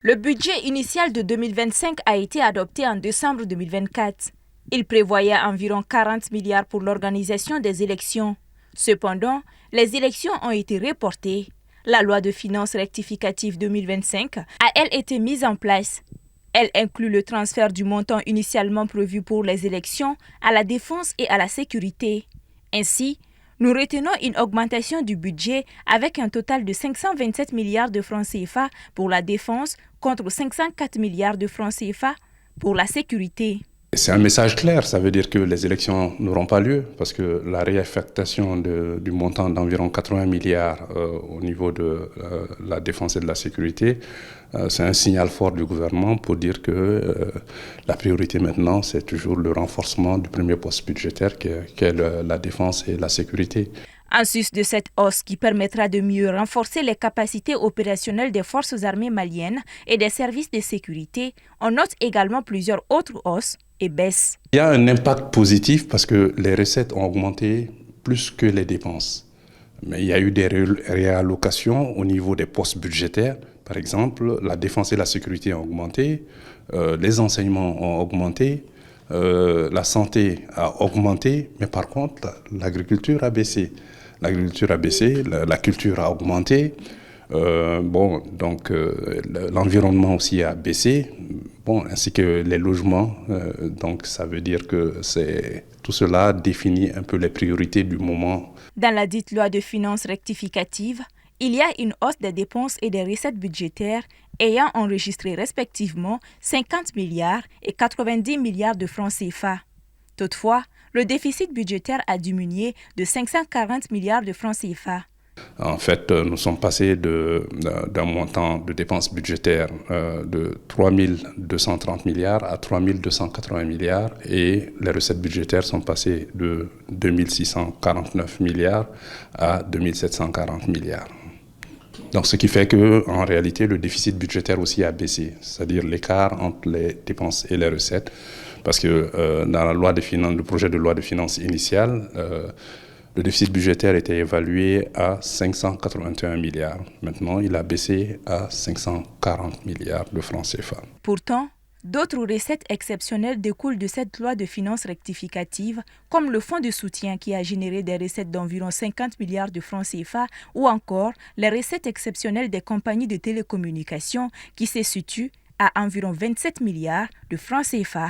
Le budget initial de 2025 a été adopté en décembre 2024. Il prévoyait environ 40 milliards pour l'organisation des élections. Cependant, les élections ont été reportées. La loi de finances rectificative 2025 a, elle, été mise en place. Elle inclut le transfert du montant initialement prévu pour les élections à la défense et à la sécurité. Ainsi, nous retenons une augmentation du budget avec un total de 527 milliards de francs CFA pour la défense contre 504 milliards de francs CFA pour la sécurité. C'est un message clair, ça veut dire que les élections n'auront pas lieu parce que la réaffectation du montant d'environ 80 milliards au niveau de la défense et de la sécurité, c'est un signal fort du gouvernement pour dire que la priorité maintenant, c'est toujours le renforcement du premier poste budgétaire qui est la défense et la sécurité. En sus de cette hausse qui permettra de mieux renforcer les capacités opérationnelles des forces armées maliennes et des services de sécurité, on note également plusieurs autres hausses et baisses. Il y a un impact positif parce que les recettes ont augmenté plus que les dépenses. Mais il y a eu des réallocations au niveau des postes budgétaires. Par exemple, la défense et la sécurité ont augmenté, les enseignements ont augmenté, la santé a augmenté, mais par contre, l'agriculture a baissé. L'agriculture a baissé, la culture a augmenté, l'environnement aussi a baissé, ainsi que les logements. Donc ça veut dire que tout cela définit un peu les priorités du moment. Dans la dite loi de finances rectificative, il y a une hausse des dépenses et des recettes budgétaires ayant enregistré respectivement 50 milliards et 90 milliards de francs CFA. Toutefois, le déficit budgétaire a diminué de 540 milliards de francs CFA. En fait, nous sommes passés d'un montant de dépenses budgétaires de 3 230 milliards à 3 280 milliards et les recettes budgétaires sont passées de 2 649 milliards à 2 740 milliards. Donc, ce qui fait qu'en réalité, le déficit budgétaire aussi a baissé, c'est-à-dire l'écart entre les dépenses et les recettes. Parce que dans la loi de finances, le projet de loi de finances initial, le déficit budgétaire était évalué à 581 milliards. Maintenant, il a baissé à 540 milliards de francs CFA. Pourtant, d'autres recettes exceptionnelles découlent de cette loi de finances rectificative, comme le fonds de soutien qui a généré des recettes d'environ 50 milliards de francs CFA ou encore les recettes exceptionnelles des compagnies de télécommunications qui se situent à environ 27 milliards de francs CFA.